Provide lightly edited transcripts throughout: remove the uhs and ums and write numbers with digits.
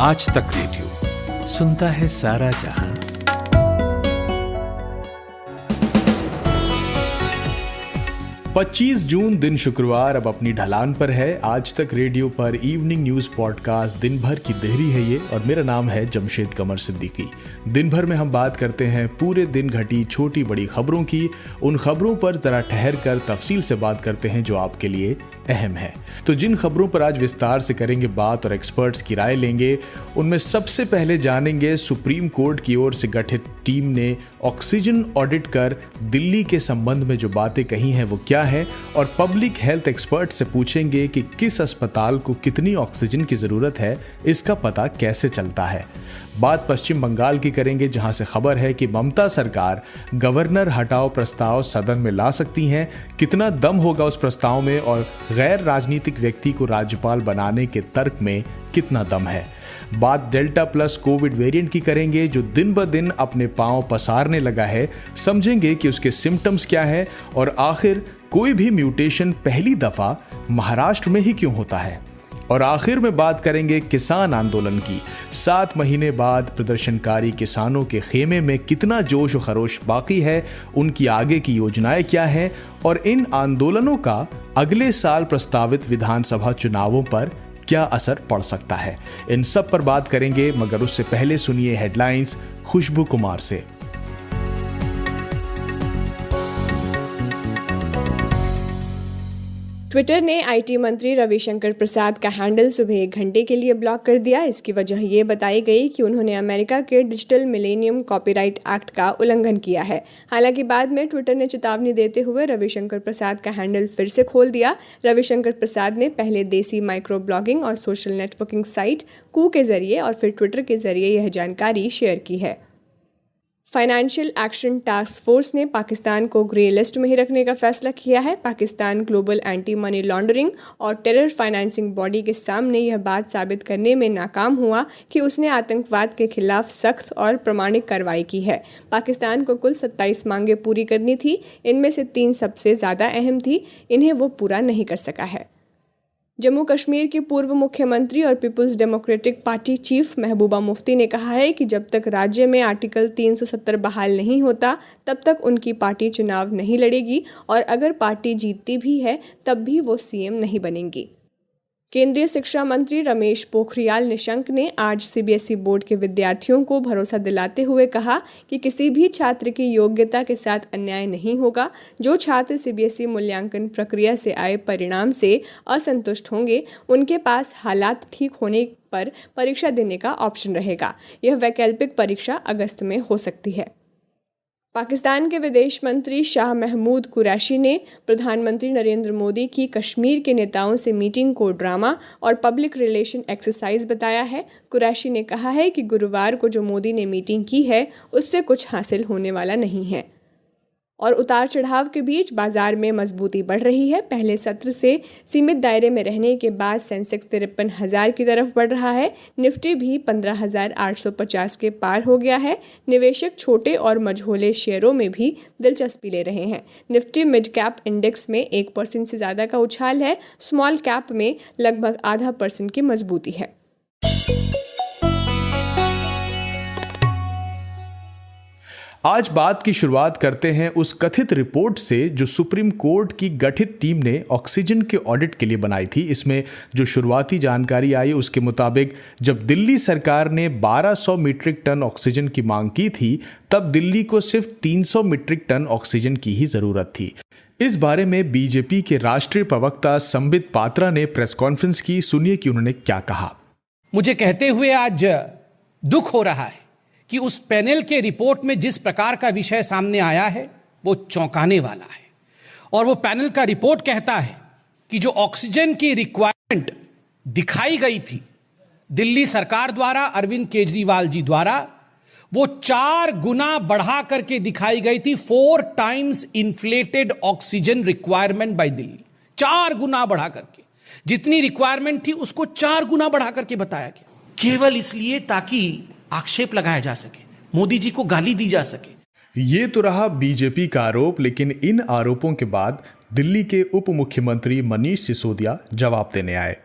आज तक रेडियो सुनता है सारा जहां। पच्चीस जून दिन शुक्रवार अब अपनी ढलान पर है। आज तक रेडियो पर इवनिंग न्यूज़ पॉडकास्ट दिन भर की देहरी है ये, और मेरा नाम है जमशेद कमर सिद्दीकी। दिन भर में हम बात करते हैं पूरे दिन घटी छोटी बड़ी खबरों की। उन खबरों पर जरा ठहर कर तफसील से बात करते हैं जो आपके लिए अहम है। तो जिन खबरों पर आज विस्तार से करेंगे बात और एक्सपर्ट्स की राय लेंगे, उनमें सबसे पहले जानेंगे सुप्रीम कोर्ट की ओर से गठित टीम ने ऑक्सीजन ऑडिट कर दिल्ली के संबंध में जो बातें कही हैं वो क्या है, और पब्लिक हेल्थ एक्सपर्ट से पूछेंगे कि किस अस्पताल को कितनी ऑक्सीजन की जरूरत है, इसका पता कैसे चलता है। बात पश्चिम बंगाल की करेंगे, जहां से खबर है कि ममता सरकार गवर्नर हटाओ प्रस्ताव सदन में ला सकती हैं। कितना दम होगा उस प्रस्ताव में, और गैर राजनीतिक व्यक्ति को राज्यपाल बनाने के तर्क में कितना दम है। बात डेल्टा प्लस कोविड वेरिएंट की करेंगे, जो दिन ब दिन अपने पांव पसारने लगा है। समझेंगे कि उसके सिम्टम्स क्या है, और आखिर कोई भी म्यूटेशन पहली दफा महाराष्ट्र में ही क्यों होता है। और आखिर में बात करेंगे किसान आंदोलन की। 7 महीने बाद प्रदर्शनकारी किसानों के खेमे में कितना जोश और खरोश बाकी है, उनकी आगे की योजनाएं क्या हैं, और इन आंदोलनों का अगले साल प्रस्तावित विधानसभा चुनावों पर क्या असर पड़ सकता है। इन सब पर बात करेंगे, मगर उससे पहले सुनिए हेडलाइंस खुशबू कुमार से। ट्विटर ने आईटी मंत्री रविशंकर प्रसाद का हैंडल सुबह 1 घंटे के लिए ब्लॉक कर दिया। इसकी वजह ये बताई गई कि उन्होंने अमेरिका के डिजिटल मिलेनियम कॉपीराइट एक्ट का उल्लंघन किया है। हालांकि बाद में ट्विटर ने चेतावनी देते हुए रविशंकर प्रसाद का हैंडल फिर से खोल दिया। रविशंकर प्रसाद ने पहले देसी माइक्रो ब्लॉगिंग और सोशल नेटवर्किंग साइट कू के जरिए और फिर ट्विटर के जरिए यह जानकारी शेयर की है। फाइनेंशियल एक्शन टास्क फोर्स ने पाकिस्तान को ग्रे लिस्ट में ही रखने का फैसला किया है। Pakistan global anti money laundering और टेरर फाइनेंसिंग बॉडी के सामने यह बात साबित करने में नाकाम हुआ कि उसने आतंकवाद के खिलाफ सख्त और प्रामाणिक कार्रवाई की है। पाकिस्तान को कुल 27 मांगें पूरी करनी थी, इनमें से 3 सबसे ज़्यादा अहम थी, इन्हें वो पूरा नहीं कर सका है। जम्मू कश्मीर की पूर्व मुख्यमंत्री और people's democratic party chief Mehbooba Mufti ने कहा है कि जब तक राज्य में आर्टिकल 370 बहाल नहीं होता तब तक उनकी पार्टी चुनाव नहीं लड़ेगी, और अगर पार्टी जीतती भी है तब भी वो सीएम नहीं बनेंगी। केंद्रीय शिक्षा मंत्री रमेश पोखरियाल निशंक ने आज सीबीएसई बोर्ड के विद्यार्थियों को भरोसा दिलाते हुए कहा कि किसी भी छात्र की योग्यता के साथ अन्याय नहीं होगा। जो छात्र सीबीएसई मूल्यांकन प्रक्रिया से आए परिणाम से असंतुष्ट होंगे, उनके पास हालात ठीक होने पर परीक्षा देने का ऑप्शन रहेगा। यह वैकल्पिक परीक्षा अगस्त में हो सकती है। पाकिस्तान के विदेश मंत्री शाह महमूद कुरैशी ने प्रधानमंत्री नरेंद्र मोदी की कश्मीर के नेताओं से मीटिंग को ड्रामा और पब्लिक रिलेशन एक्सरसाइज बताया है। कुरैशी ने कहा है कि गुरुवार को जो मोदी ने मीटिंग की है उससे कुछ हासिल होने वाला नहीं है। और उतार चढ़ाव के बीच बाजार में मजबूती बढ़ रही है। पहले सत्र से सीमित दायरे में रहने के बाद सेंसेक्स 53,000 की तरफ बढ़ रहा है। निफ्टी भी 15,850 के पार हो गया है। निवेशक छोटे और मझोले शेयरों में भी दिलचस्पी ले रहे हैं। निफ्टी मिड कैप इंडेक्स में 1% से ज़्यादा का उछाल है। स्मॉल कैप में लगभग 0.5% की मजबूती है। आज बात की शुरुआत करते हैं उस कथित रिपोर्ट से जो सुप्रीम कोर्ट की गठित टीम ने ऑक्सीजन के ऑडिट के लिए बनाई थी। इसमें जो शुरुआती जानकारी आई उसके मुताबिक जब दिल्ली सरकार ने 1200 मीट्रिक टन ऑक्सीजन की मांग की थी, तब दिल्ली को सिर्फ 300 मीट्रिक टन ऑक्सीजन की ही जरूरत थी। इस बारे में बीजेपी के राष्ट्रीय प्रवक्ता संबित पात्रा ने प्रेस कॉन्फ्रेंस की। सुनिए कि उन्होंने क्या कहा। मुझे कहते हुए आज दुख हो रहा है कि उस पैनल के रिपोर्ट में जिस प्रकार का विषय सामने आया है वो चौंकाने वाला है। और वो पैनल का रिपोर्ट कहता है कि जो ऑक्सीजन की रिक्वायरमेंट दिखाई गई थी दिल्ली सरकार द्वारा, अरविंद केजरीवाल जी द्वारा, वो 4 गुना बढ़ा करके दिखाई गई थी। 4 times inflated oxygen requirement by Delhi. 4 गुना बढ़ा करके जितनी रिक्वायरमेंट थी उसको 4 गुना बढ़ा करके बताया गया, केवल इसलिए ताकि आक्षेप लगाया जा सके, मोदी जी को गाली दी जा सके। ये तो रहा बीजेपी का आरोप, लेकिन इन आरोपों के बाद दिल्ली के उप मुख्यमंत्री मनीष सिसोदिया जवाब देने आए।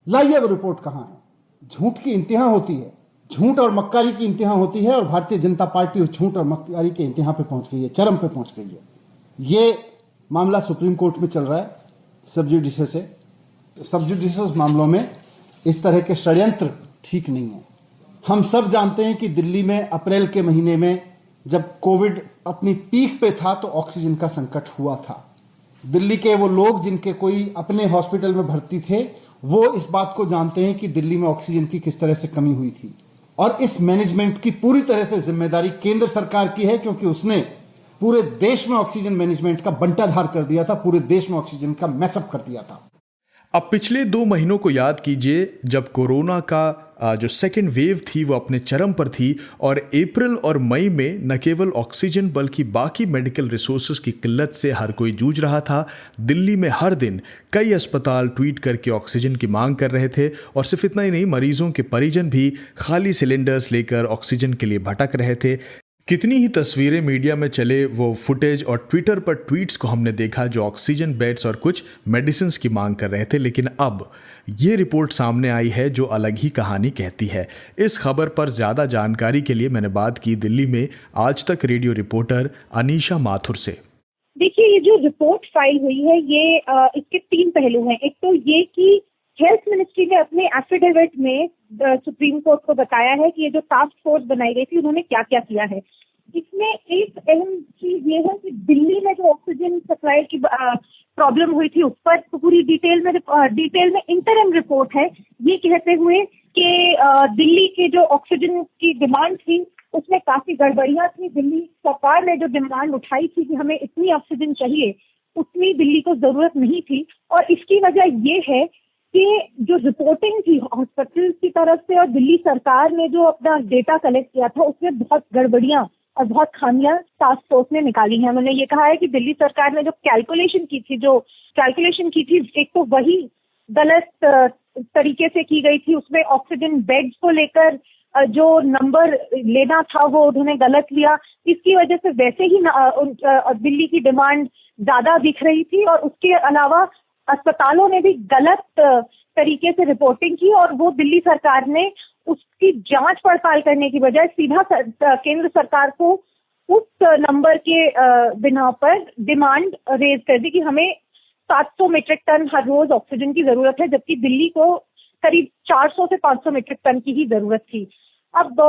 लाइए वो रिपोर्ट कहां है। झूठ की इंतहा होती है, झूठ और मक्कारी की इंतहा होती है, और भारतीय जनता पार्टी उस झूठ और मक्कारी के इंतहा पे पहुंच गई है, चरम पे पहुंच गई है। ये मामला सुप्रीम कोर्ट में चल रहा है सब जुडिशियस से। सब जुडिशियस मामलों में इस तरह के षड्यंत्र ठीक नहीं है। हम सब जानते हैं कि दिल्ली में अप्रैल के महीने में जब कोविड अपनी पीक पे था तो ऑक्सीजन का संकट हुआ था। दिल्ली के वो लोग जिनके कोई अपने हॉस्पिटल में भर्ती थे वो इस बात को जानते हैं कि दिल्ली में ऑक्सीजन की किस तरह से कमी हुई थी, और इस मैनेजमेंट की पूरी तरह से जिम्मेदारी केंद्र सरकार की है, क्योंकि उसने पूरे देश में ऑक्सीजन मैनेजमेंट का बंटाधार कर दिया था, पूरे देश में ऑक्सीजन का मैसअप कर दिया था। अब पिछले 2 महीनों को याद कीजिए जब कोरोना का जो सेकेंड वेव थी वो अपने चरम पर थी, और अप्रैल और मई में न केवल ऑक्सीजन बल्कि बाकी मेडिकल रिसोर्सेज की किल्लत से हर कोई जूझ रहा था। दिल्ली में हर दिन कई अस्पताल ट्वीट करके ऑक्सीजन की मांग कर रहे थे, और सिर्फ इतना ही नहीं, मरीजों के परिजन भी खाली सिलेंडर्स लेकर ऑक्सीजन के लिए भटक रहे थे। कितनी ही तस्वीरें मीडिया में चले वो फुटेज, और ट्विटर पर ट्वीट्स को हमने देखा जो ऑक्सीजन बेड्स और कुछ मेडिसिन की मांग कर रहे थे। लेकिन अब ये रिपोर्ट सामने आई है जो अलग ही कहानी कहती है। इस खबर पर ज़्यादा जानकारी के लिए मैंने बात की दिल्ली में आज तक रेडियो रिपोर्टर अनीशा माथुर से। देखिए, ये जो रिपोर्ट फाइल हुई है ये इसके 3 पहलू हैं। एक तो ये कि हेल्थ मिनिस्ट्री ने अपने एफिडेविट में सुप्रीम कोर्ट को बताया है कि ये जो टास्क फोर्स बनाई गई थी उन्होंने क्या क्या किया है। इसमें एक अहम चीज ये है कि दिल्ली में जो ऑक्सीजन सप्लाई की प्रॉब्लम हुई थी उस पर पूरी डिटेल में इंटरिम रिपोर्ट है, ये कहते हुए कि दिल्ली के जो ऑक्सीजन की डिमांड थी उसमें काफी गड़बड़ियां थी। दिल्ली सरकार ने जो डिमांड उठाई थी कि हमें इतनी ऑक्सीजन चाहिए, उतनी दिल्ली को जरूरत नहीं थी, और इसकी वजह ये है कि जो रिपोर्टिंग थी हॉस्पिटल की तरफ से और दिल्ली सरकार ने जो अपना डेटा कलेक्ट किया था उसमें बहुत गड़बड़ियां और बहुत खामियां टास्क फोर्स ने निकाली हैं। उन्होंने ये कहा है कि दिल्ली सरकार ने जो कैलकुलेशन की थी एक तो वही गलत तरीके से की गई थी। उसमें ऑक्सीजन बेड्स को लेकर जो नंबर लेना था वो उन्होंने गलत लिया। इसकी वजह से वैसे ही दिल्ली की डिमांड ज्यादा दिख रही थी, और उसके अलावा अस्पतालों ने भी गलत तरीके से रिपोर्टिंग की, और वो दिल्ली सरकार ने उसकी जांच पड़ताल करने की बजाय सीधा केंद्र सरकार को उस नंबर के बिना पर डिमांड रेज कर दी कि हमें 700 मीट्रिक टन हर रोज ऑक्सीजन की जरूरत है, जबकि दिल्ली को करीब 400 से 500 मीट्रिक टन की ही जरूरत थी। अब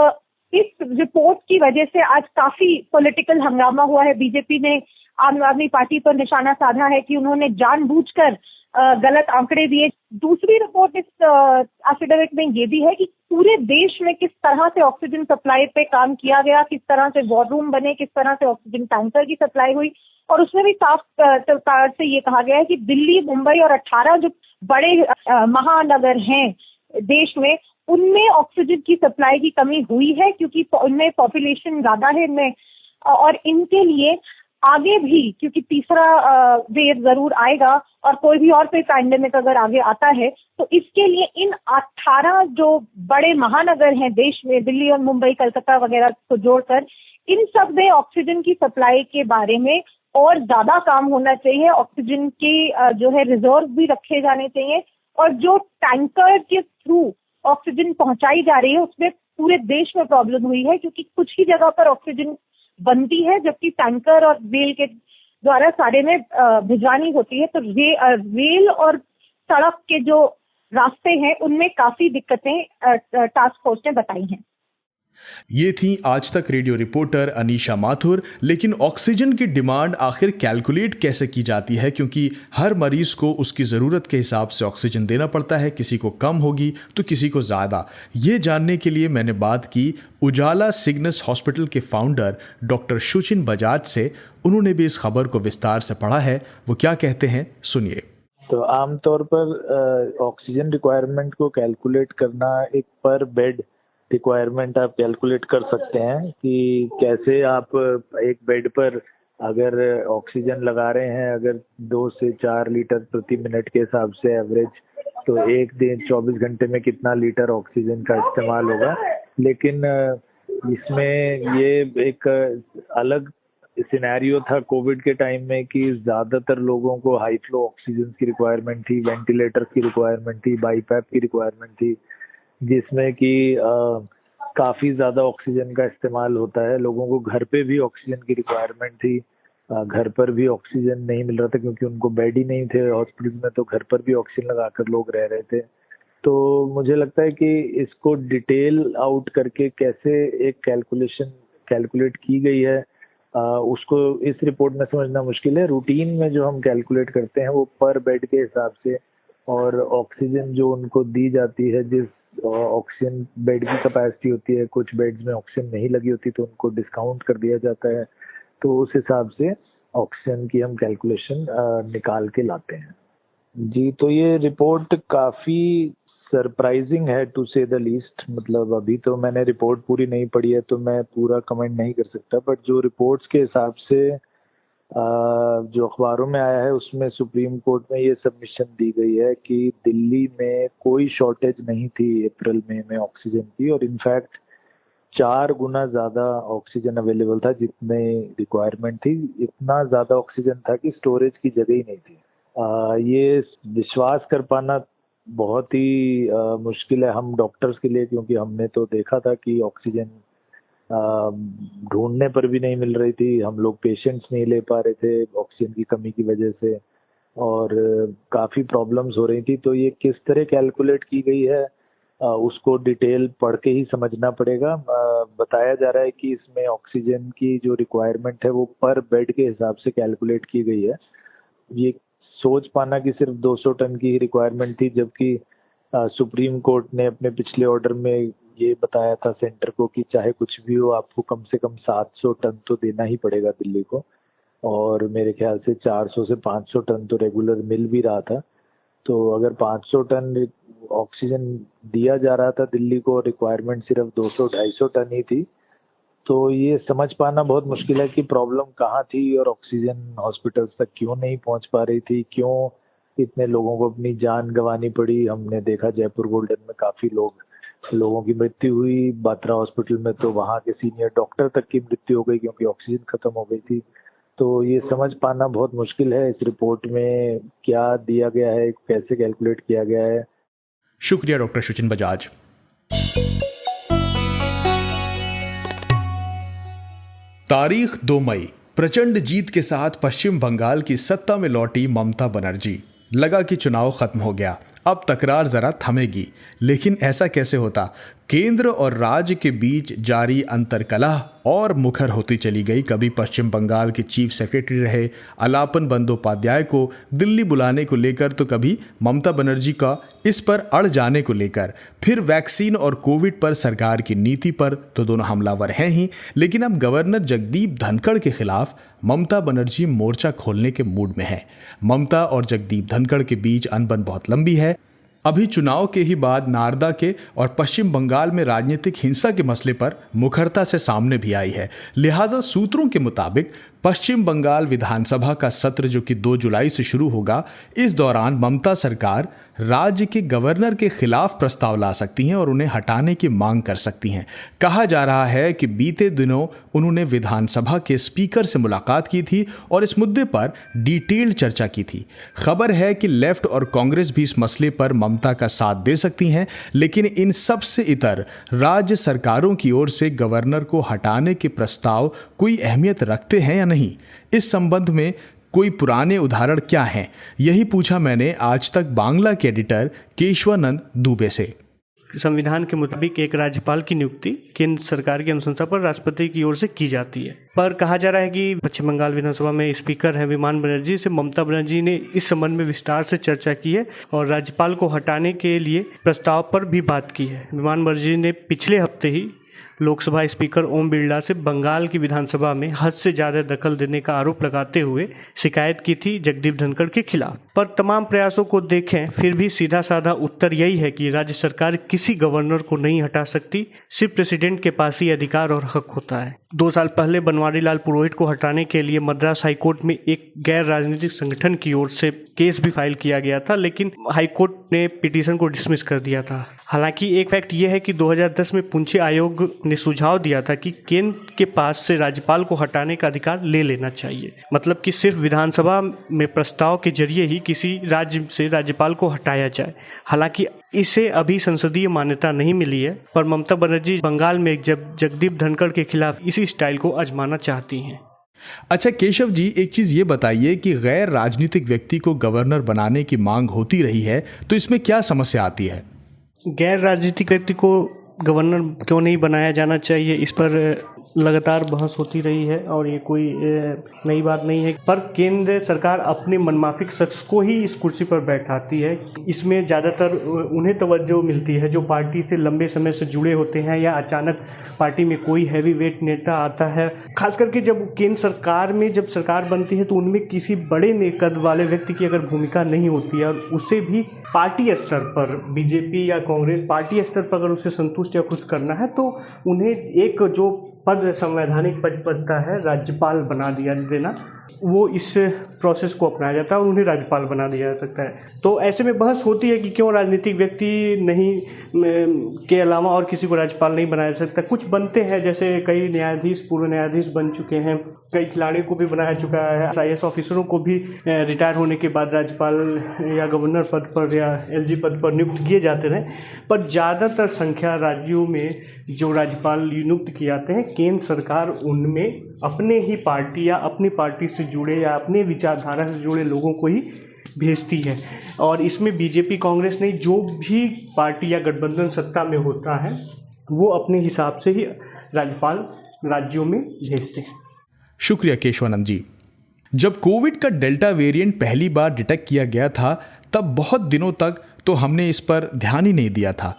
इस रिपोर्ट की वजह से आज काफी पॉलिटिकल हंगामा हुआ है। बीजेपी ने आम आदमी पार्टी पर निशाना साधा है कि उन्होंने जानबूझकर गलत आंकड़े दिए। दूसरी रिपोर्ट इस एफिडेविट में ये भी है कि पूरे देश में किस तरह से ऑक्सीजन सप्लाई पे काम किया गया, किस तरह से वॉर रूम बने, किस तरह से ऑक्सीजन टैंकर की सप्लाई हुई, और उसमें भी साफ तौर से ये कहा गया है कि दिल्ली, मुंबई और 18 जो बड़े महानगर हैं देश में, उनमें ऑक्सीजन की सप्लाई की कमी हुई है क्योंकि उनमें पॉपुलेशन ज्यादा है इनमें, और इनके लिए आगे भी क्योंकि तीसरा वेव जरूर आएगा और कोई भी और कोई पैंडेमिक अगर आगे आता है, तो इसके लिए इन 18 जो बड़े महानगर हैं देश में, दिल्ली और मुंबई, कलकत्ता वगैरह को जोड़कर, इन सब में ऑक्सीजन की सप्लाई के बारे में और ज्यादा काम होना चाहिए। ऑक्सीजन के जो है रिजर्व भी रखे जाने चाहिए, और जो टैंकर के थ्रू ऑक्सीजन पहुंचाई जा रही है उसमें पूरे देश में प्रॉब्लम हुई है, क्योंकि कुछ ही जगह पर ऑक्सीजन बनती है जबकि टैंकर और रेल के द्वारा सारे में भिजवानी होती है। तो रेल और सड़क के जो रास्ते हैं उनमें काफी दिक्कतें टास्क फोर्स ने बताई हैं। ये थी आज तक रेडियो रिपोर्टर अनीशा माथुर। लेकिन ऑक्सीजन की डिमांड आखिर कैलकुलेट कैसे की जाती है, क्योंकि हर मरीज को उसकी ज़रूरत के हिसाब से ऑक्सीजन देना पड़ता है, किसी को कम होगी तो किसी को ज़्यादा। ये जानने के लिए मैंने बात की उजाला सिग्नस हॉस्पिटल के फाउंडर डॉक्टर सुचिन बजाज से। उन्होंने भी इस खबर को विस्तार से पढ़ा है, वो क्या कहते हैं सुनिए। तो आमतौर पर ऑक्सीजन रिक्वायरमेंट को कैलकुलेट करना एक पर बेड रिक्वायरमेंट आप कैलकुलेट कर सकते हैं कि कैसे आप एक बेड पर अगर ऑक्सीजन लगा रहे हैं अगर 2 से 4 लीटर प्रति मिनट के हिसाब से एवरेज, तो एक दिन 24 घंटे में कितना लीटर ऑक्सीजन का इस्तेमाल होगा। लेकिन इसमें ये एक अलग सिनेरियो था कोविड के टाइम में कि ज़्यादातर लोगों को हाई फ्लो ऑक्सीजन की रिक्वायरमेंट थी, वेंटिलेटर की रिक्वायरमेंट थी, बाईपैप की रिक्वायरमेंट थी। जिसमें कि काफ़ी ज़्यादा ऑक्सीजन का इस्तेमाल होता है। लोगों को घर पे भी ऑक्सीजन की रिक्वायरमेंट थी, घर पर भी ऑक्सीजन नहीं मिल रहा था क्योंकि उनको बेड ही नहीं थे हॉस्पिटल में, तो घर पर भी ऑक्सीजन लगाकर लोग रह रहे थे। तो मुझे लगता है कि इसको डिटेल आउट करके कैसे एक कैलकुलेट की गई है, उसको इस रिपोर्ट में समझना मुश्किल है। रूटीन में जो हम कैलकुलेट करते हैं वो पर बेड के हिसाब से, और ऑक्सीजन जो उनको दी जाती है, जिस ऑक्सीजन बेड की कैपेसिटी होती है, कुछ बेड्स में ऑक्सीजन नहीं लगी होती तो उनको डिस्काउंट कर दिया जाता है, तो उस हिसाब से ऑक्सीजन की हम कैलकुलेशन निकाल के लाते हैं। जी, तो ये रिपोर्ट काफ़ी सरप्राइजिंग है टू से द लीस्ट। मतलब अभी तो मैंने रिपोर्ट पूरी नहीं पढ़ी है तो मैं पूरा कमेंट नहीं कर सकता, बट जो रिपोर्ट्स के हिसाब से जो अखबारों में आया है उसमें सुप्रीम कोर्ट में ये सबमिशन दी गई है कि दिल्ली में कोई शॉर्टेज नहीं थी अप्रैल मई में ऑक्सीजन की, और इनफैक्ट 4 गुना ज़्यादा ऑक्सीजन अवेलेबल था जितने रिक्वायरमेंट थी। इतना ज़्यादा ऑक्सीजन था कि स्टोरेज की जगह ही नहीं थी। ये विश्वास कर पाना बहुत ही मुश्किल है हम डॉक्टर्स के लिए, क्योंकि हमने तो देखा था कि ऑक्सीजन ढूंढने पर भी नहीं मिल रही थी, हम लोग पेशेंट्स नहीं ले पा रहे थे ऑक्सीजन की कमी की वजह से, और काफ़ी प्रॉब्लम्स हो रही थी। तो ये किस तरह कैलकुलेट की गई है उसको डिटेल पढ़ के ही समझना पड़ेगा। बताया जा रहा है कि इसमें ऑक्सीजन की जो रिक्वायरमेंट है वो पर बेड के हिसाब से कैलकुलेट की गई है। ये सोच पाना कि सिर्फ 200 टन की रिक्वायरमेंट थी, जबकि सुप्रीम कोर्ट ने अपने पिछले ऑर्डर में ये बताया था सेंटर को कि चाहे कुछ भी हो आपको कम से कम 700 टन तो देना ही पड़ेगा दिल्ली को, और मेरे ख्याल से 400 से 500 टन तो रेगुलर मिल भी रहा था। तो अगर 500 टन ऑक्सीजन दिया जा रहा था दिल्ली को, रिक्वायरमेंट सिर्फ 200-250 टन ही थी, तो ये समझ पाना बहुत मुश्किल है कि प्रॉब्लम कहाँ थी और ऑक्सीजन हॉस्पिटल्स तक क्यों नहीं पहुँच पा रही थी, क्यों इतने लोगों को अपनी जान गंवानी पड़ी। हमने देखा जयपुर गोल्डन में काफ़ी लोगों की मृत्यु हुई, बात्रा हॉस्पिटल में तो वहाँ के सीनियर डॉक्टर तक की मृत्यु हो गई क्योंकि ऑक्सीजन खत्म हो गई थी। तो ये समझ पाना बहुत मुश्किल है इस रिपोर्ट में क्या दिया गया है, कैसे कैलकुलेट किया गया है। शुक्रिया डॉक्टर सुचिन बजाज। तारीख 2 मई, प्रचंड जीत के साथ पश्चिम बंगाल की सत्ता में लौटी ममता बनर्जी। लगा कि चुनाव खत्म हो गया, अब तकरार जरा थमेगी, लेकिन ऐसा कैसे होता। केंद्र और राज्य के बीच जारी अंतर्कलह और मुखर होती चली गई। कभी पश्चिम बंगाल के चीफ सेक्रेटरी रहे अलापन बंदोपाध्याय को दिल्ली बुलाने को लेकर, तो कभी ममता बनर्जी का इस पर अड़ जाने को लेकर, फिर वैक्सीन और कोविड पर सरकार की नीति पर, तो दोनों हमलावर हैं ही। लेकिन अब गवर्नर जगदीप धनखड़ के खिलाफ ममता बनर्जी मोर्चा खोलने के मूड में है। ममता और जगदीप धनखड़ के बीच अनबन बहुत लंबी है। अभी चुनाव के ही बाद नारदा के और पश्चिम बंगाल में राजनीतिक हिंसा के मसले पर मुखरता से सामने भी आई है। लिहाजा सूत्रों के मुताबिक पश्चिम बंगाल विधानसभा का सत्र जो कि 2 जुलाई से शुरू होगा, इस दौरान ममता सरकार राज्य के गवर्नर के खिलाफ प्रस्ताव ला सकती हैं और उन्हें हटाने की मांग कर सकती हैं। कहा जा रहा है कि बीते दिनों उन्होंने विधानसभा के स्पीकर से मुलाकात की थी और इस मुद्दे पर डिटेल चर्चा की थी। खबर है कि लेफ्ट और कांग्रेस भी इस मसले पर ममता का साथ दे सकती हैं, लेकिन इन सब से इतर राज्य सरकारों की ओर से गवर्नर को हटाने के प्रस्ताव कोई अहमियत रखते हैं या नहीं। इस संबंध में कोई पुराने उदाहरण क्या हैं, यही पूछा मैंने आज तक बांग्ला के एडिटर केशवानंद दुबे से। संविधान के मुताबिक एक राज्यपाल की नियुक्ति केंद्र सरकार की अनुशंसा पर राष्ट्रपति की ओर से की जाती है, पर कहा जा रहा है कि पश्चिम बंगाल विधानसभा में स्पीकर हैं विमान बनर्जी से ममता बनर्जी ने इस संबंध में विस्तार से चर्चा की है और राज्यपाल को हटाने के लिए प्रस्ताव पर भी बात की है। विमान बनर्जी ने पिछले हफ्ते ही लोकसभा स्पीकर ओम बिरला से बंगाल की विधानसभा में हद से ज़्यादा दखल देने का आरोप लगाते हुए शिकायत की थी जगदीप धनखड़ के खिलाफ। पर तमाम प्रयासों को देखें फिर भी सीधा साधा उत्तर यही है कि राज्य सरकार किसी गवर्नर को नहीं हटा सकती, सिर्फ प्रेसिडेंट के पास ही अधिकार और हक होता है। 2 साल पहले बनवारी लाल पुरोहित को हटाने के लिए मद्रास हाईकोर्ट में एक गैर राजनीतिक संगठन की ओर से केस भी फाइल किया गया था, लेकिन हाईकोर्ट ने पिटीशन को डिसमिस कर दिया था। हालांकि एक फैक्ट यह है कि 2010 में पुंछी आयोग ने सुझाव दिया था कि केंद्र के पास से राज्यपाल को हटाने का अधिकार ले लेना चाहिए, मतलब कि सिर्फ विधानसभा में प्रस्ताव के जरिए ही किसी राज्य से राज्यपाल को हटाया जाए। हालांकि इसे अभी संसदीय मान्यता नहीं मिली है, पर ममता बनर्जी बंगाल में जब जगदीप धनखड़ के खिलाफ इसी स्टाइल को आजमाना चाहती हैं। अच्छा केशव जी, एक चीज ये बताइए कि गैर राजनीतिक व्यक्ति को गवर्नर बनाने की मांग होती रही है, तो इसमें क्या समस्या आती है? गैर राजनीतिक व्यक्ति को गवर्नर क्यों नहीं बनाया जाना चाहिए, इस पर लगातार बहस होती रही है और ये कोई नई बात नहीं है। पर केंद्र सरकार अपने मनमाफिक शख्स को ही इस कुर्सी पर बैठाती है। इसमें ज़्यादातर उन्हें तवज्जो मिलती है जो पार्टी से लंबे समय से जुड़े होते हैं, या अचानक पार्टी में कोई हैवी वेट नेता आता है। खास करके जब केंद्र सरकार में जब सरकार बनती है तो उनमें किसी बड़े कद वाले व्यक्ति की अगर भूमिका नहीं होती है और उसे भी पार्टी स्तर पर, बीजेपी या कांग्रेस पार्टी स्तर पर अगर उसे संतुष्ट या खुश करना है तो उन्हें एक जो पद संवैधानिक पद बनता है राज्यपाल बना दिया देना, वो इस प्रोसेस को अपनाया जाता है और उन्हें राज्यपाल बना दिया जा सकता है। तो ऐसे में बहस होती है कि क्यों राजनीतिक व्यक्ति नहीं के अलावा और किसी को राज्यपाल नहीं बनाया जा सकता। कुछ बनते हैं, जैसे कई न्यायाधीश पूर्व न्यायाधीश बन चुके हैं, कई खिलाड़ियों को भी बनाया चुका है, IAS ऑफिसरों को भी रिटायर होने के बाद राज्यपाल या गवर्नर पद पर या LG पद पर नियुक्त किए जाते रहे। पर ज़्यादातर संख्या राज्यों में जो राज्यपाल नियुक्त किए जाते हैं, केंद्र सरकार उनमें अपने ही पार्टी या अपनी पार्टी से जुड़े या अपने विचारधारा से जुड़े लोगों को ही भेजती है। और इसमें बीजेपी कांग्रेस नहीं, जो भी पार्टी या गठबंधन सत्ता में होता है वो अपने हिसाब से ही राज्यपाल राज्यों में भेजते हैं। शुक्रिया केशवानंद जी। जब कोविड का डेल्टा वेरिएंट पहली बार डिटेक्ट किया गया था तब बहुत दिनों तक तो हमने इस पर ध्यान ही नहीं दिया था,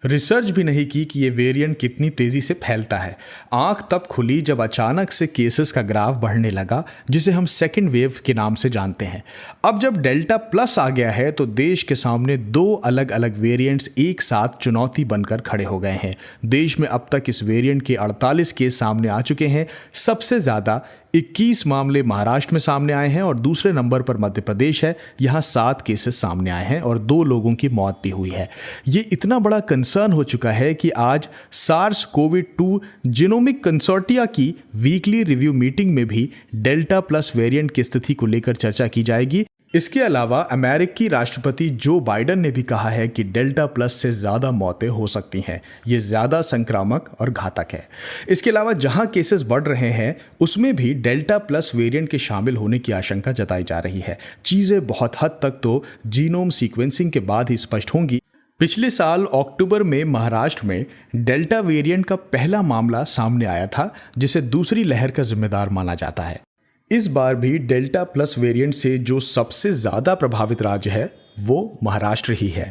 रिसर्च भी नहीं की कि ये वेरिएंट कितनी तेजी से फैलता है। आंख तब खुली जब अचानक से केसेस का ग्राफ बढ़ने लगा, जिसे हम सेकेंड वेव के नाम से जानते हैं। अब जब डेल्टा प्लस आ गया है तो देश के सामने दो अलग अलग वेरिएंट्स एक साथ चुनौती बनकर खड़े हो गए हैं। देश में अब तक इस वेरिएंट के 48 केस सामने आ चुके हैं। सबसे ज़्यादा 21 मामले महाराष्ट्र में सामने आए हैं और दूसरे नंबर पर मध्य प्रदेश है। यहाँ 7 केसेस सामने आए हैं और 2 लोगों की मौत भी हुई है। ये इतना बड़ा कंसर्न हो चुका है कि आज SARS-CoV-2 जीनोमिक कंसोर्टिया की वीकली रिव्यू मीटिंग में भी डेल्टा प्लस वेरिएंट की स्थिति को लेकर चर्चा की जाएगी। इसके अलावा अमेरिकी राष्ट्रपति जो बाइडेन ने भी कहा है कि डेल्टा प्लस से ज़्यादा मौतें हो सकती हैं, ये ज़्यादा संक्रामक और घातक है। इसके अलावा जहां केसेस बढ़ रहे हैं उसमें भी डेल्टा प्लस वेरिएंट के शामिल होने की आशंका जताई जा रही है। चीज़ें बहुत हद तक तो जीनोम सीक्वेंसिंग के बाद ही स्पष्ट होंगी। पिछले साल अक्टूबर में महाराष्ट्र में डेल्टा वेरिएंट का पहला मामला सामने आया था, जिसे दूसरी लहर का जिम्मेदार माना जाता है। इस बार भी डेल्टा प्लस वेरिएंट से जो सबसे ज़्यादा प्रभावित राज्य है वो महाराष्ट्र ही है।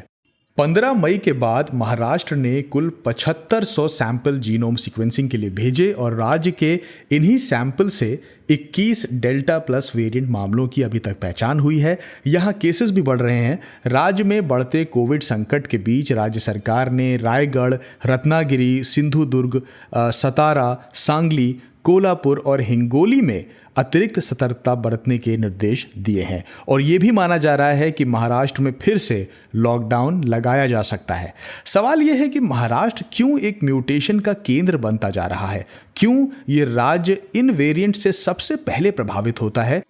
15 मई के बाद महाराष्ट्र ने कुल 7500 सैंपल जीनोम सीक्वेंसिंग के लिए भेजे और राज्य के इन्हीं सैंपल से 21 डेल्टा प्लस वेरिएंट मामलों की अभी तक पहचान हुई है। यहाँ केसेस भी बढ़ रहे हैं। राज्य में बढ़ते कोविड संकट के बीच राज्य सरकार ने रायगढ़, रत्नागिरी, सिंधुदुर्ग, सतारा, सांगली, कोल्हापुर और हिंगोली में अतिरिक्त सतर्कता बरतने के निर्देश दिए हैं और ये भी माना जा रहा है कि महाराष्ट्र में फिर से लॉकडाउन लगाया जा सकता है। सवाल यह है कि महाराष्ट्र क्यों एक म्यूटेशन का केंद्र बनता जा रहा है? क्यों ये राज्य इन वेरिएंट से सबसे पहले प्रभावित होता है?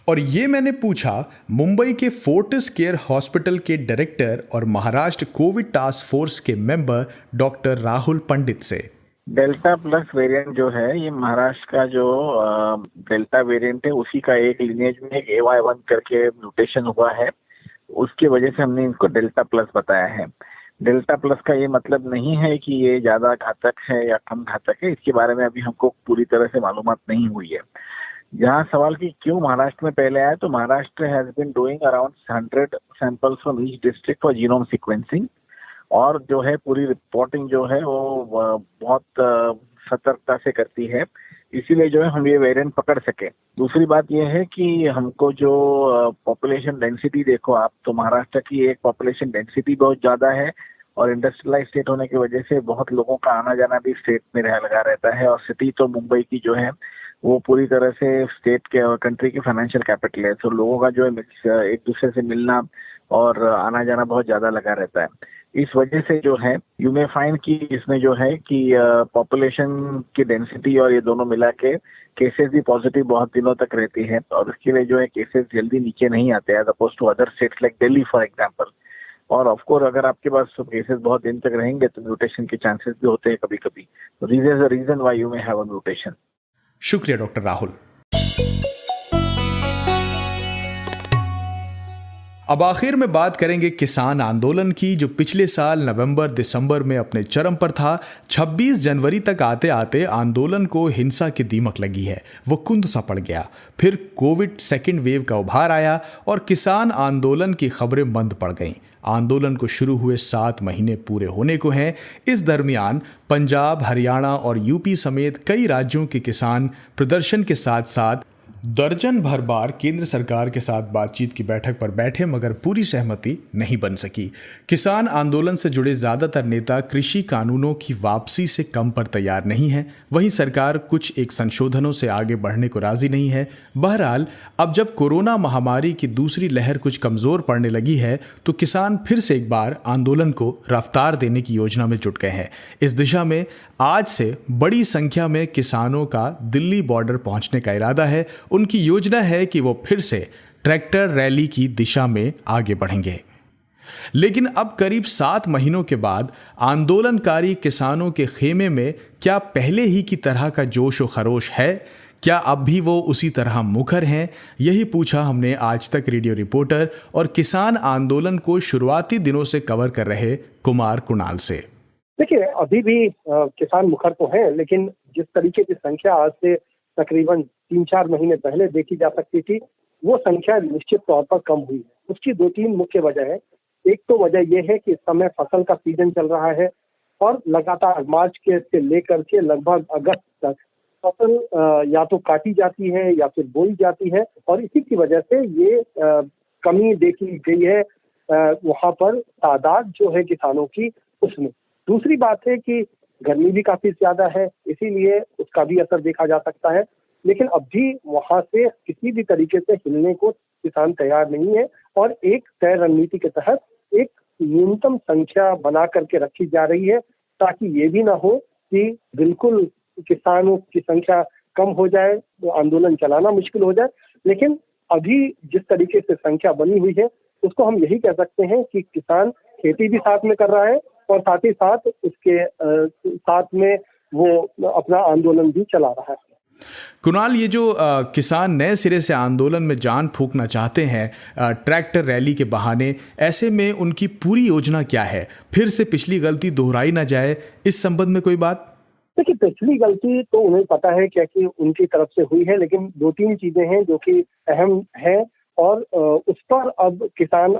और ये मैंने पूछा मुंबई के फोर्टिस केयर हॉस्पिटल के डायरेक्टर और महाराष्ट्र कोविड टास्क फोर्स के मेंबर डॉक्टर राहुल पंडित से। डेल्टा प्लस वेरिएंट जो है ये महाराष्ट्र का जो डेल्टा वेरिएंट है उसी का एक लिनेज में एक AY1 करके म्यूटेशन हुआ है, उसकी वजह से हमने इनको डेल्टा प्लस बताया है। डेल्टा प्लस का ये मतलब नहीं है कि ये ज़्यादा घातक है या कम घातक है, इसके बारे में अभी हमको पूरी तरह से मालूमात नहीं हुई है। यहाँ सवाल कि क्यों महाराष्ट्र में पहले आया, तो Maharashtra has been doing around 100 samples from each district for genome sequencing और जो है पूरी रिपोर्टिंग जो है वो बहुत सतर्कता से करती है, इसीलिए जो है हम ये वेरिएंट पकड़ सके। दूसरी बात ये है कि हमको जो पॉपुलेशन डेंसिटी देखो आप, तो महाराष्ट्र की एक पॉपुलेशन डेंसिटी बहुत ज़्यादा है और इंडस्ट्रियलाइज स्टेट होने की वजह से बहुत लोगों का आना जाना भी स्टेट में लगा रहता है और सिटी तो मुंबई की जो है वो पूरी तरह से स्टेट के और कंट्री की फाइनेंशियल कैपिटल है, तो लोगों का जो है एक दूसरे से मिलना और आना जाना बहुत ज़्यादा लगा रहता है। इस वजह से जो है यू मे फाइंड कि इसमें जो है कि पॉपुलेशन की डेंसिटी और ये दोनों मिला के केसेस भी पॉजिटिव बहुत दिनों तक रहती है और उसके लिए जो है केसेस जल्दी नीचे नहीं आते as opposed to other states like Delhi for example. और ऑफ कोर्स अगर आपके पास केसेस बहुत दिन तक रहेंगे तो म्यूटेशन के चांसेस भी होते हैं कभी कभी। तो this is the reason why you may have a mutation. शुक्रिया डॉक्टर राहुल। अब आखिर में बात करेंगे किसान आंदोलन की, जो पिछले साल नवंबर दिसंबर में अपने चरम पर था। 26 जनवरी तक आते आते आंदोलन को हिंसा की दीमक लगी है, वो कुंद सा पड़ गया। फिर कोविड सेकेंड वेव का उभार आया और किसान आंदोलन की खबरें मंद पड़ गईं। आंदोलन को शुरू हुए 7 महीने पूरे होने को हैं। इस दरमियान पंजाब, हरियाणा और यूपी समेत कई राज्यों के किसान प्रदर्शन के साथ साथ दर्जन भर बार केंद्र सरकार के साथ बातचीत की बैठक पर बैठे, मगर पूरी सहमति नहीं बन सकी। किसान आंदोलन से जुड़े ज्यादातर नेता कृषि कानूनों की वापसी से कम पर तैयार नहीं है। वहीं सरकार कुछ एक संशोधनों से आगे बढ़ने को राजी नहीं है। बहरहाल अब जब कोरोना महामारी की दूसरी लहर कुछ कमजोर पड़ने लगी है तो किसान फिर से एक बार आंदोलन को रफ्तार देने की योजना में जुट गए हैं। इस दिशा में आज से बड़ी संख्या में किसानों का दिल्ली बॉर्डर पहुंचने का इरादा है। उनकी योजना है कि वो फिर से ट्रैक्टर रैली की दिशा में आगे बढ़ेंगे। लेकिन अब करीब 7 महीनों के बाद आंदोलनकारी किसानों के खेमे में क्या पहले ही की तरह का जोश और खरोश है? क्या अब भी वो उसी तरह मुखर हैं? यही पूछा हमने आज तक रेडियो रिपोर्टर और किसान आंदोलन को शुरुआती दिनों से कवर कर रहे कुमार कुणाल से। देखिए, अभी भी किसान मुखर तो हैं, लेकिन जिस तरीके की संख्या आज से तकरीबन 3-4 महीने पहले देखी जा सकती थी, वो संख्या निश्चित तौर पर कम हुई है। उसकी 2-3 मुख्य वजह है। एक तो वजह यह है कि इस समय फसल का सीजन चल रहा है और लगातार मार्च के से लेकर के लगभग अगस्त तक फसल या तो काटी जाती है या फिर बोई जाती है और इसी की वजह से ये कमी देखी गई है वहाँ पर तादाद जो है किसानों की उसमें। दूसरी बात है कि गर्मी भी काफी ज्यादा है, इसीलिए उसका भी असर देखा जा सकता है। लेकिन अब भी वहां से किसी भी तरीके से हिलने को किसान तैयार नहीं है और एक तय रणनीति के तहत एक न्यूनतम संख्या बना करके रखी जा रही है ताकि ये भी ना हो कि बिल्कुल किसानों की संख्या कम हो जाए तो आंदोलन चलाना मुश्किल हो जाए। लेकिन अभी जिस तरीके से संख्या बनी हुई है उसको हम यही कह सकते हैं कि किसान खेती भी साथ में कर रहा है और साथ ही साथ उसके साथ में वो अपना आंदोलन भी चला रहा है। कुणाल, ये जो किसान नए सिरे से आंदोलन में जान फूंकना चाहते हैं ट्रैक्टर रैली के बहाने, ऐसे में उनकी पूरी योजना क्या है? फिर से पिछली गलती दोहराई ना जाए, इस संबंध में कोई बात? देखिए, पिछली गलती तो उन्हें पता है क्या कि उनकी तरफ से हुई है, लेकिन 2-3 चीजें हैं जो कि अहम है और उस पर अब किसान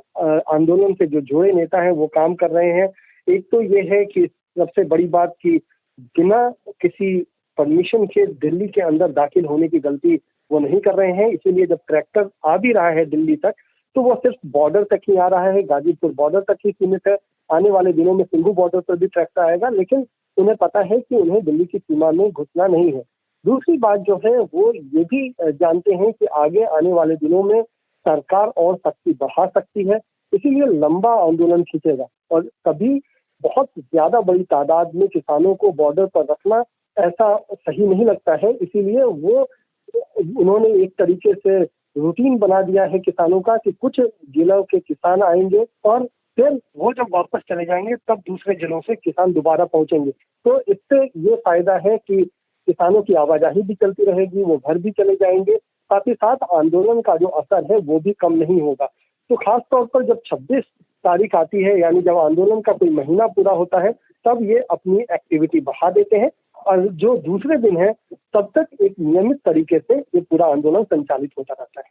आंदोलन से जो जुड़े नेता हैं वो काम कर रहे हैं। एक तो ये है कि सबसे बड़ी बात कि बिना किसी परमिशन के दिल्ली के अंदर दाखिल होने की गलती वो नहीं कर रहे हैं। इसीलिए जब ट्रैक्टर आ भी रहा है दिल्ली तक तो वो सिर्फ बॉर्डर तक ही आ रहा है, गाजीपुर बॉर्डर तक ही सीमित है। आने वाले दिनों में सिंघू बॉर्डर पर भी ट्रैक्टर आएगा, लेकिन उन्हें पता है कि उन्हें दिल्ली की सीमा में घुसना नहीं है। दूसरी बात जो है वो ये भी जानते हैं कि आगे आने वाले दिनों में सरकार और सख्ती बढ़ा सकती है, इसीलिए लंबा आंदोलन खींचेगा और कभी बहुत ज्यादा बड़ी तादाद में किसानों को बॉर्डर पर रखना ऐसा सही नहीं लगता है। इसीलिए उन्होंने एक तरीके से रूटीन बना दिया है किसानों का कि कुछ जिलों के किसान आएंगे और फिर वो जब वापस चले जाएंगे तब दूसरे जिलों से किसान दोबारा पहुंचेंगे। तो इससे ये फायदा है कि किसानों की आवाजाही भी चलती रहेगी, वो घर भी चले जाएंगे, साथ ही साथ आंदोलन का जो असर है वो भी कम नहीं होगा। तो खास तौर पर जब 26 तारीख आती है, यानी जब आंदोलन का कोई महीना पूरा होता है, तब ये अपनी एक्टिविटी बढ़ा देते हैं और जो दूसरे दिन है तब तक एक नियमित तरीके से ये पूरा आंदोलन संचालित होता रहता है।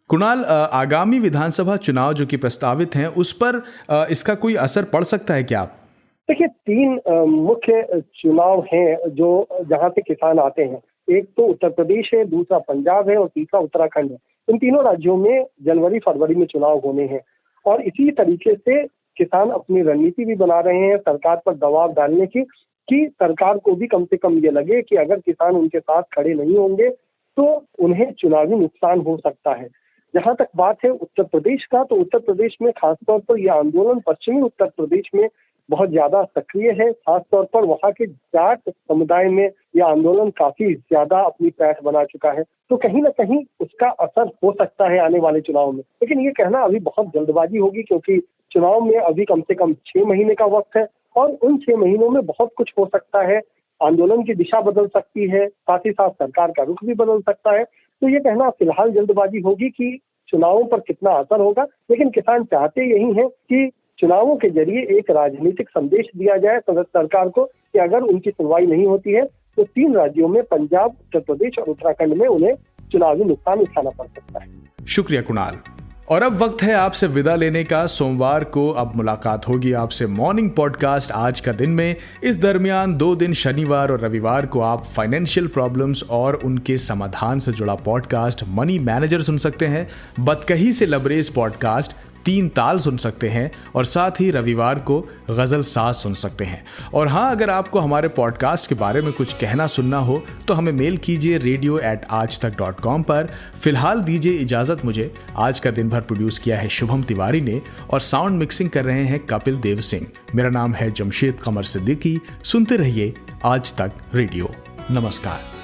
कुणाल, आगामी विधानसभा चुनाव जो कि प्रस्तावित हैं उस पर इसका कोई असर पड़ सकता है क्या? देखिए, 3 मुख्य चुनाव हैं जो जहां से किसान आते हैं। एक तो उत्तर प्रदेश है, दूसरा पंजाब है और तीसरा उत्तराखंड है। इन तीनों राज्यों में जनवरी-फरवरी में चुनाव होने हैं और इसी तरीके से किसान अपनी रणनीति भी बना रहे हैं सरकार पर दबाव डालने की कि सरकार को भी कम से कम ये लगे कि अगर किसान उनके साथ खड़े नहीं होंगे तो उन्हें चुनावी नुकसान हो सकता है। जहां तक बात है उत्तर प्रदेश का, तो उत्तर प्रदेश में खासतौर पर यह आंदोलन पश्चिमी उत्तर प्रदेश में बहुत ज्यादा सक्रिय है। खासतौर पर वहां के जाट समुदाय में यह आंदोलन काफी ज्यादा अपनी पैठ बना चुका है, तो कहीं ना कहीं उसका असर हो सकता है आने वाले चुनाव में। लेकिन ये कहना अभी बहुत जल्दबाजी होगी, क्योंकि चुनाव में अभी कम से कम 6 महीने का वक्त है और उन 6 महीनों में बहुत कुछ हो सकता है। आंदोलन की दिशा बदल सकती है, साथ ही साथ सरकार का रुख भी बदल सकता है। तो ये कहना फिलहाल जल्दबाजी होगी कि चुनावों पर कितना असर होगा। लेकिन किसान चाहते यही है कि चुनावों के जरिए एक राजनीतिक संदेश दिया जाए सरकार को कि अगर उनकी सुनवाई नहीं होती है तो 3 राज्यों में पंजाब, उत्तर प्रदेश और उत्तराखंड में उन्हें चुनावी नुकसान उठाना पड़ सकता है। शुक्रिया कुणाल। और अब वक्त है आपसे विदा लेने का। सोमवार को अब मुलाकात होगी आपसे मॉर्निंग पॉडकास्ट आज का दिन में। इस दरमियान 2 दिन शनिवार और रविवार को आप फाइनेंशियल प्रॉब्लम्स और उनके समाधान से जुड़ा पॉडकास्ट मनी मैनेजर सुन सकते हैं, बतकही से लबरेज पॉडकास्ट 3 ताल सुन सकते हैं और साथ ही रविवार को गजल साज सुन सकते हैं। और हाँ, अगर आपको हमारे पॉडकास्ट के बारे में कुछ कहना सुनना हो तो हमें मेल कीजिए radio@aajtak.com पर। फिलहाल दीजिए इजाजत मुझे। आज का दिन भर प्रोड्यूस किया है शुभम तिवारी ने और साउंड मिक्सिंग कर रहे हैं कपिल देव सिंह। मेरा नाम है जमशेद कमर सिद्दीकी। सुनते रहिए आज तक रेडियो। नमस्कार।